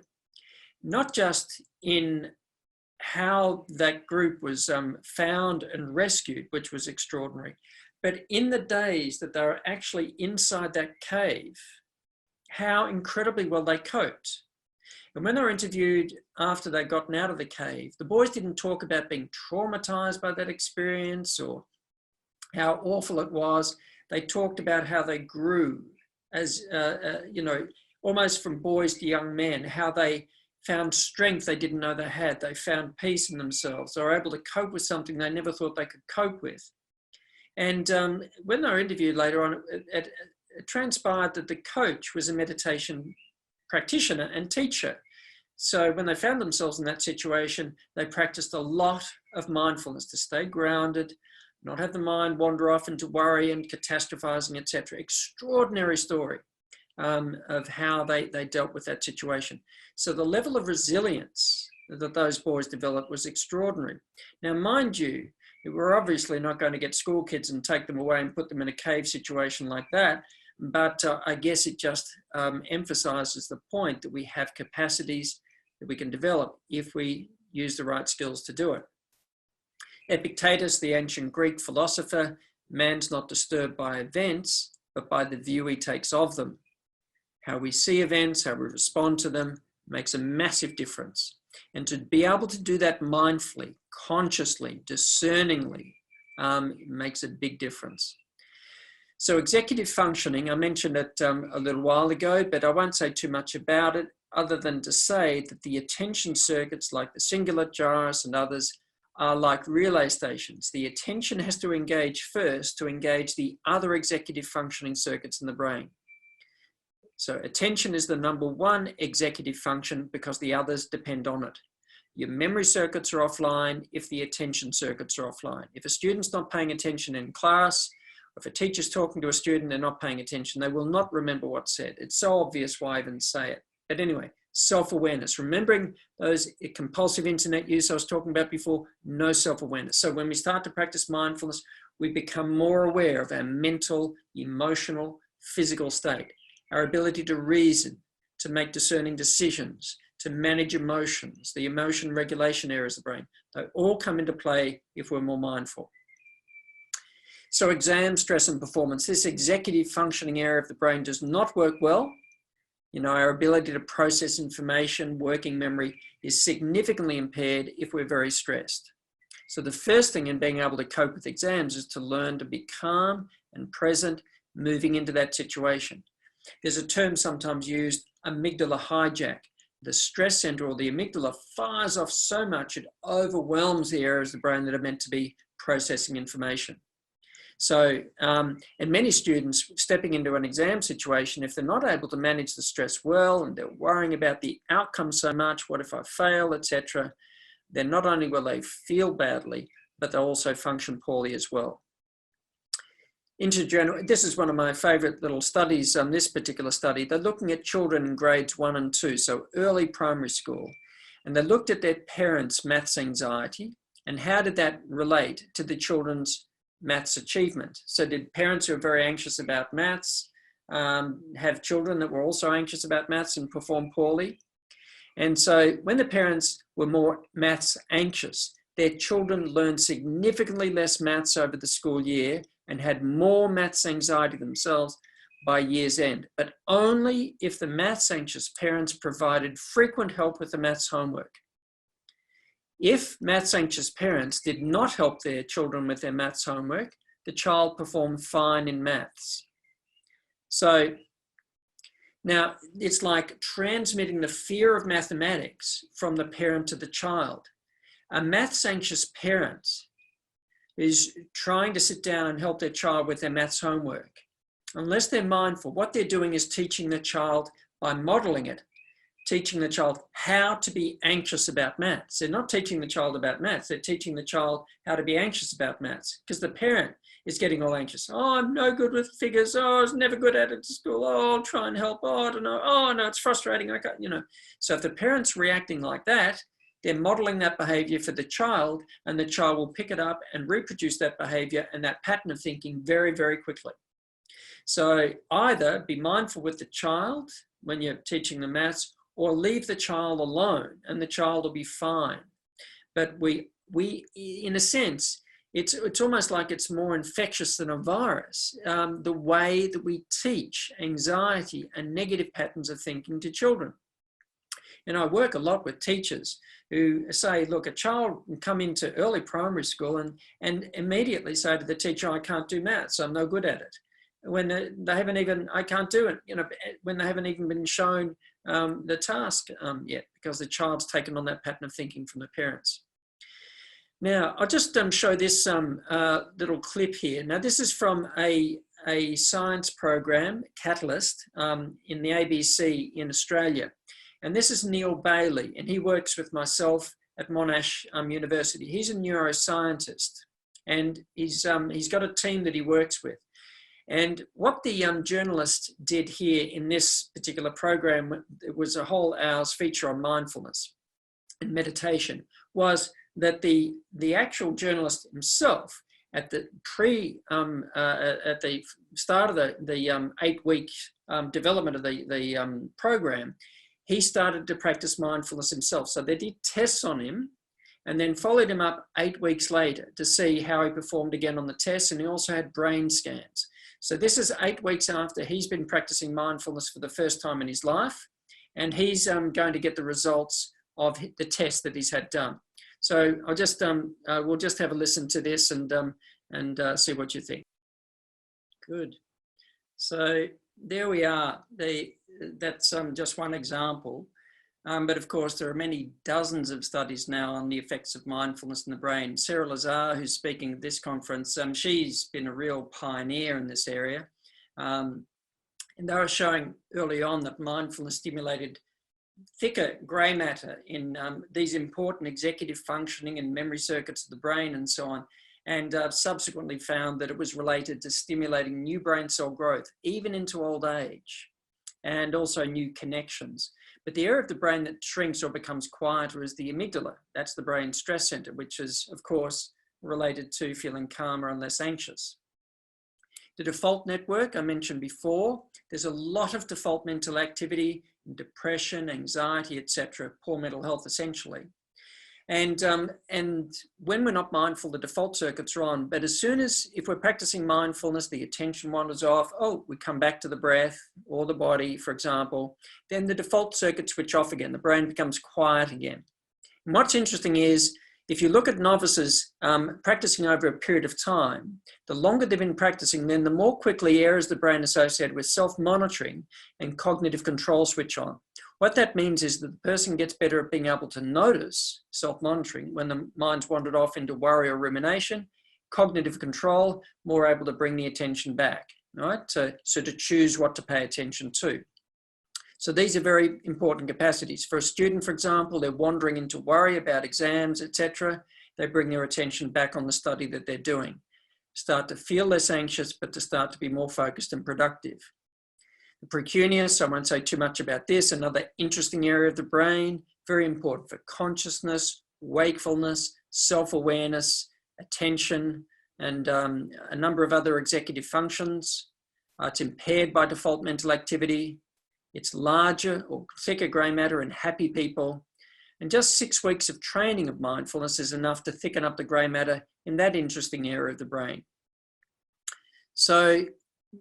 not just in how that group was found and rescued, which was extraordinary, but in the days that they were actually inside that cave, how incredibly well they coped. And when they were interviewed after they'd gotten out of the cave, the boys didn't talk about being traumatized by that experience or how awful it was. They talked about how they grew as, almost from boys to young men, how they found strength they didn't know they had. They found peace in themselves. They were able to cope with something they never thought they could cope with. And when they were interviewed later on, it transpired that the coach was a meditation practitioner and teacher. So when they found themselves in that situation, they practiced a lot of mindfulness to stay grounded, not have the mind wander off into worry and catastrophizing, etc. Extraordinary story of how they dealt with that situation. So the level of resilience that those boys developed was extraordinary. Now, mind you, we're obviously not going to get school kids and take them away and put them in a cave situation like that. But I guess it just emphasizes the point that we have capacities that we can develop if we use the right skills to do it. Epictetus, the ancient Greek philosopher, man's not disturbed by events, but by the view he takes of them. How we see events, how we respond to them, makes a massive difference. And to be able to do that mindfully, consciously, discerningly, makes a big difference. So executive functioning, I mentioned it a little while ago, but I won't say too much about it other than to say that the attention circuits like the cingulate gyrus and others are like relay stations. The attention has to engage first to engage the other executive functioning circuits in the brain. So attention is the number one executive function because the others depend on it. Your memory circuits are offline if the attention circuits are offline. If a student's not paying attention in class, or if a teacher's talking to a student, they're not paying attention, they will not remember what's said. It's so obvious why I even say it. But anyway, self-awareness. Remembering those compulsive internet use I was talking about before, no self-awareness. So when we start to practice mindfulness, we become more aware of our mental, emotional, physical state. Our ability to reason, to make discerning decisions, to manage emotions, the emotion regulation areas of the brain, they all come into play if we're more mindful. So exam, stress and performance, this executive functioning area of the brain does not work well. You know, our ability to process information, working memory is significantly impaired if we're very stressed. So the first thing in being able to cope with exams is to learn to be calm and present moving into that situation. There's a term sometimes used, amygdala hijack. The stress center or the amygdala fires off so much it overwhelms the areas of the brain that are meant to be processing information. So, and many students stepping into an exam situation, if they're not able to manage the stress well and they're worrying about the outcome so much, what if I fail, etc., then not only will they feel badly, but they'll also function poorly as well. This is one of my favorite little studies, this particular study. They're looking at children in grades 1 and 2, so early primary school. And they looked at their parents' maths anxiety and how did that relate to the children's maths achievement. So did parents who are very anxious about maths have children that were also anxious about maths and perform poorly? And so when the parents were more maths anxious, their children learned significantly less maths over the school year and had more maths anxiety themselves by year's end, but only if the maths anxious parents provided frequent help with the maths homework. If maths anxious parents did not help their children with their maths homework, the child performed fine in maths. So now it's like transmitting the fear of mathematics from the parent to the child. A maths anxious parent is trying to sit down and help their child with their maths homework. Unless they're mindful, what they're doing is teaching the child, by modeling it, teaching the child how to be anxious about maths. They're not teaching the child about maths, they're teaching the child how to be anxious about maths, because the parent is getting all anxious. Oh, I'm no good with figures. Oh, I was never good at it at school. Oh, I'll try and help. Oh, I don't know. Oh, no, it's frustrating. I can't, you know. So if the parent's reacting like that, they're modeling that behavior for the child, and the child will pick it up and reproduce that behavior and that pattern of thinking very, very quickly. So either be mindful with the child when you're teaching the maths, or leave the child alone and the child will be fine. But we in a sense, it's almost like it's more infectious than a virus, the way that we teach anxiety and negative patterns of thinking to children. And I work a lot with teachers who say, look, a child can come into early primary school and immediately say to the teacher, I can't do maths, I'm no good at it. When they haven't even, I can't do it, you know, when they haven't even been shown the task yet, because the child's taken on that pattern of thinking from the parents. Now, I'll just show this little clip here. Now, this is from a science program, Catalyst, in the ABC in Australia. And this is Neil Bailey, and he works with myself at Monash University. He's a neuroscientist, and he's got a team that he works with. And what the journalist did here in this particular program, it was a whole hour's feature on mindfulness and meditation, was that the actual journalist himself, at the at the start of the 8-week development of the program, he started to practice mindfulness himself. So they did tests on him and then followed him up 8 weeks later to see how he performed again on the tests. And he also had brain scans. So this is 8 weeks after he's been practicing mindfulness for the first time in his life. And he's going to get the results of the test that he's had done. So I'll just, we'll just have a listen to this and see what you think. Good. So there we are. That's just one example. But of course, there are many dozens of studies now on the effects of mindfulness in the brain. Sarah Lazar, who's speaking at this conference, she's been a real pioneer in this area. And they were showing early on that mindfulness stimulated thicker grey matter in these important executive functioning and memory circuits of the brain and so on, and subsequently found that it was related to stimulating new brain cell growth, even into old age, and also new connections. But the area of the brain that shrinks or becomes quieter is the amygdala. That's the brain stress center, which is, of course, related to feeling calmer and less anxious. The default network I mentioned before, there's a lot of default mental activity, depression, anxiety, etc., poor mental health essentially. And when we're not mindful, the default circuits are on. But as soon as, if we're practicing mindfulness, the attention wanders off, oh, we come back to the breath or the body, for example, then the default circuits switch off again. The brain becomes quiet again. And what's interesting is, if you look at novices practicing over a period of time, the longer they've been practicing, then the more quickly areas of the brain associated with self-monitoring and cognitive control switch on. What that means is that the person gets better at being able to notice self-monitoring when the mind's wandered off into worry or rumination. Cognitive control, more able to bring the attention back, right? So to choose what to pay attention to. So these are very important capacities. For a student, for example, they're wandering into worry about exams, etc. They bring their attention back on the study that they're doing. Start to feel less anxious, but to start to be more focused and productive. The precuneus, I won't say too much about this, another interesting area of the brain, very important for consciousness, wakefulness, self-awareness, attention, and a number of other executive functions. It's impaired by default mental activity. It's larger or thicker grey matter in happy people. And just 6 weeks of training of mindfulness is enough to thicken up the grey matter in that interesting area of the brain. So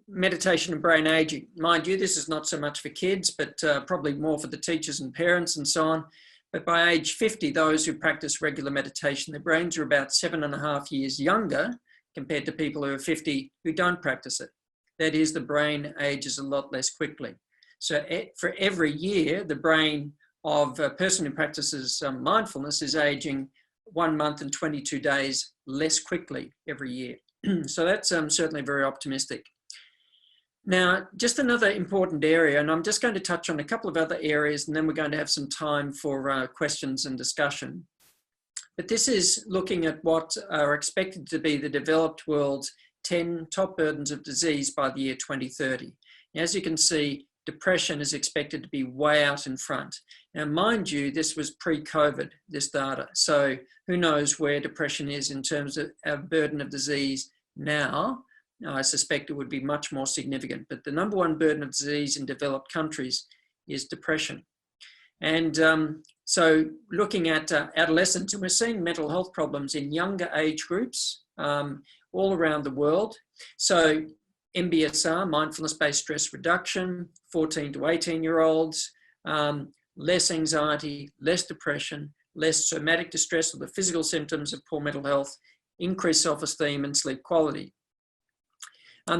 meditation and brain aging. Mind you, this is not so much for kids, but probably more for the teachers and parents and so on. But by age 50, those who practice regular meditation, their brains are about 7.5 years younger compared to people who are 50 who don't practice it. That is, the brain ages a lot less quickly. So for every year, the brain of a person who practices mindfulness is aging 1 month and 22 days less quickly every year. So that's certainly very optimistic. Now, just another important area, and I'm just going to touch on a couple of other areas, and then we're going to have some time for questions and discussion. But this is looking at what are expected to be the developed world's 10 top burdens of disease by the year 2030. As you can see, depression is expected to be way out in front. Now, mind you, this was pre-COVID, this data. So who knows where depression is in terms of our burden of disease now. I suspect it would be much more significant. But the number one burden of disease in developed countries is depression. And so looking at adolescents, and we're seeing mental health problems in younger age groups all around the world. So MBSR, mindfulness-based stress reduction, 14 to 18-year-olds, less anxiety, less depression, less somatic distress or the physical symptoms of poor mental health, increased self-esteem and sleep quality.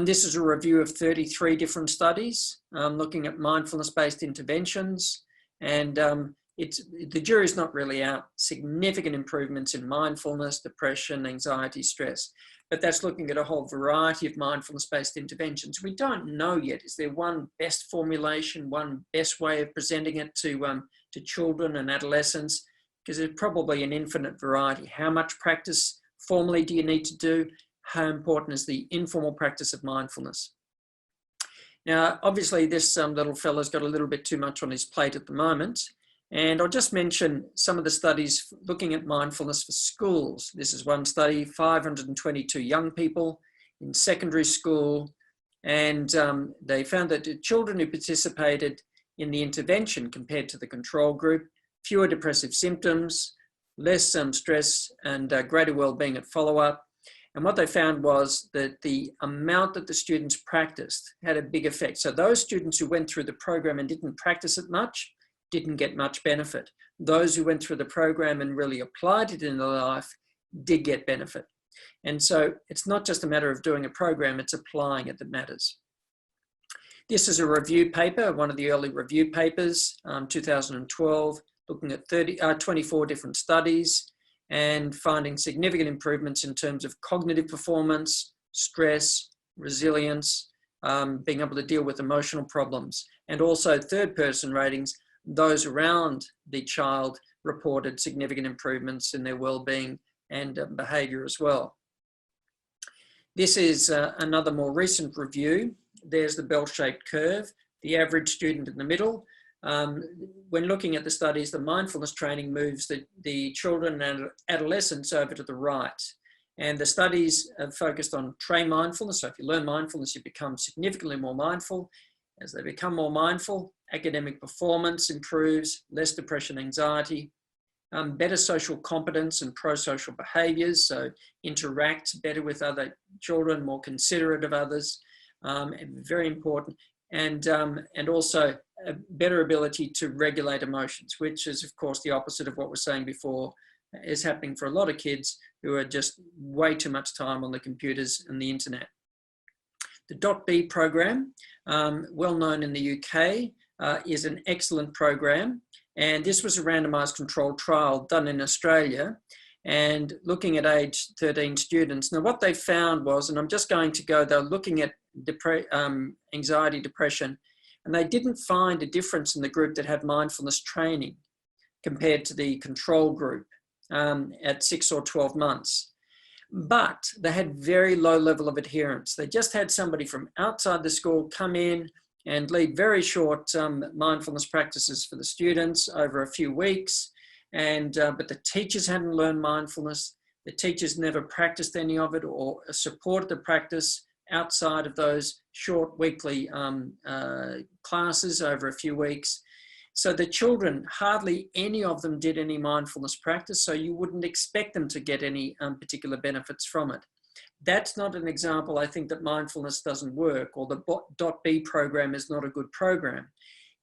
This is a review of 33 different studies looking at mindfulness-based interventions, and the jury's not really out. Significant improvements in mindfulness, depression, anxiety, stress. But that's looking at a whole variety of mindfulness-based interventions. We don't know yet, is there one best formulation, one best way of presenting it to children and adolescents? Because there's probably an infinite variety. How much practice formally do you need to do? How important is the informal practice of mindfulness? Now, obviously, this little fella's got a little bit too much on his plate at the moment. And I'll just mention some of the studies looking at mindfulness for schools. This is one study, 522 young people in secondary school. And they found that the children who participated in the intervention compared to the control group, fewer depressive symptoms, less stress and greater well-being at follow-up. And what they found was that the amount that the students practiced had a big effect. So those students who went through the program and didn't practice it much, didn't get much benefit. Those who went through the program and really applied it in their life did get benefit. And so it's not just a matter of doing a program, it's applying it that matters. This is a review paper, one of the early review papers, 2012, looking at 24 different studies and finding significant improvements in terms of cognitive performance, stress, resilience, being able to deal with emotional problems, and also third-person ratings. Those around the child reported significant improvements in their well-being and behaviour as well. This is another more recent review. There's the bell-shaped curve, the average student in the middle. When looking at the studies, the mindfulness training moves the children and adolescents over to the right. And the studies have focused on train mindfulness. So if you learn mindfulness, you become significantly more mindful. As they become more mindful, academic performance improves, less depression, anxiety, better social competence and pro-social behaviours, so interact better with other children, more considerate of others, very important, and also a better ability to regulate emotions, which is, of course, the opposite of what we're saying before is happening for a lot of kids who are just way too much time on the computers and the internet. The .B program, well known in the UK, is an excellent program. And this was a randomised controlled trial done in Australia and looking at age 13 students. Now, what they found was, and I'm just going to go, they're looking at anxiety, depression, and they didn't find a difference in the group that had mindfulness training compared to the control group at 6 or 12 months. But they had very low level of adherence. They just had somebody from outside the school come in, and lead very short mindfulness practices for the students over a few weeks. But the teachers hadn't learned mindfulness. The teachers never practiced any of it or supported the practice outside of those short weekly classes over a few weeks. So the children, hardly any of them did any mindfulness practice, so you wouldn't expect them to get any particular benefits from it. That's not an example, I think, that mindfulness doesn't work, or the .B program is not a good program.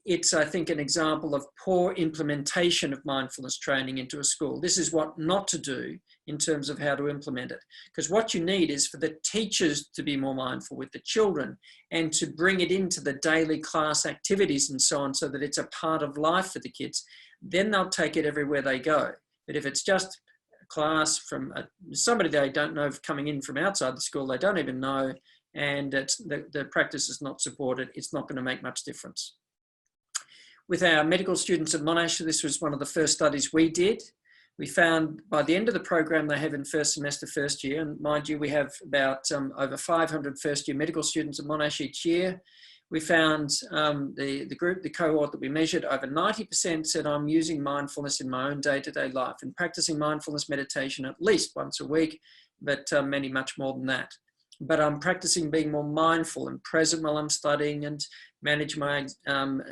It's, I think, an example of poor implementation of mindfulness training into a school. This is what not to do in terms of how to implement it. Because what you need is for the teachers to be more mindful with the children and to bring it into the daily class activities and so on, so that it's a part of life for the kids. Then they'll take it everywhere they go. But if it's just a class from somebody they don't know coming in from outside the school, they don't even know, and the practice is not supported, it's not going to make much difference. With our medical students at Monash, this was one of the first studies we did. We found by the end of the program they have in first semester, first year, and mind you, we have about over 500 first year medical students at Monash each year. We found the cohort that we measured, over 90% said, I'm using mindfulness in my own day-to-day life and practicing mindfulness meditation at least once a week, but many much more than that. But I'm practicing being more mindful and present while I'm studying and manage my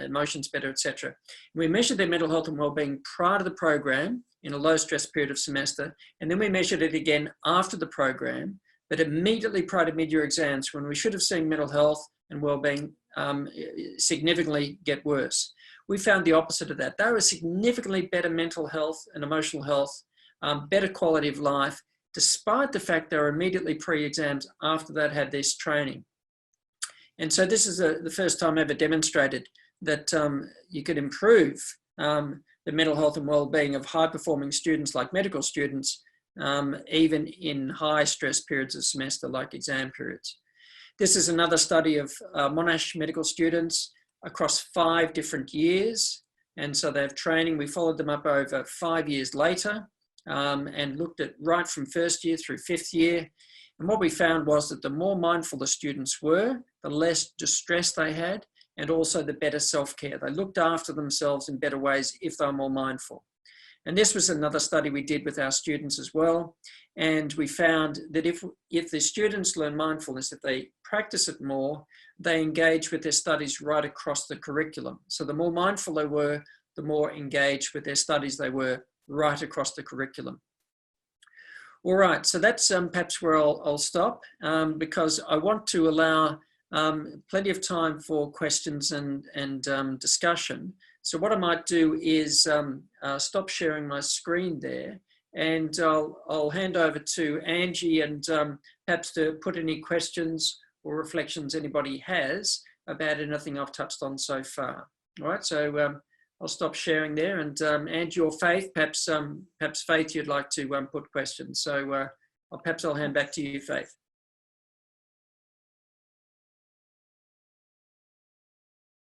emotions better, etc. We measured their mental health and wellbeing prior to the program in a low stress period of semester, and then we measured it again after the program, but immediately prior to mid-year exams, when we should have seen mental health and wellbeing significantly get worse. We found the opposite of that. They were significantly better mental health and emotional health, better quality of life, despite the fact they were immediately pre-exams after they'd had this training. And so this is the first time ever demonstrated that you could improve the mental health and well-being of high-performing students like medical students, even in high stress periods of semester like exam periods. This is another study of Monash medical students across 5 different years. And so they have training. We followed them up over 5 years later. And looked at right from first year through 5th year. And what we found was that the more mindful the students were, the less distress they had, and also the better self-care. They looked after themselves in better ways if they were more mindful. And this was another study we did with our students as well. And we found that if the students learn mindfulness, if they practice it more, they engage with their studies right across the curriculum. So the more mindful they were, the more engaged with their studies they were right across the curriculum. All right, so that's perhaps where I'll stop because I want to allow plenty of time for questions and discussion. So what I might do is stop sharing my screen there, and I'll hand over to Angie and perhaps to put any questions or reflections anybody has about anything I've touched on so far. All right, so I'll stop sharing there, and Angie or Faith, perhaps Faith, you'd like to put questions. So perhaps I'll hand back to you, Faith.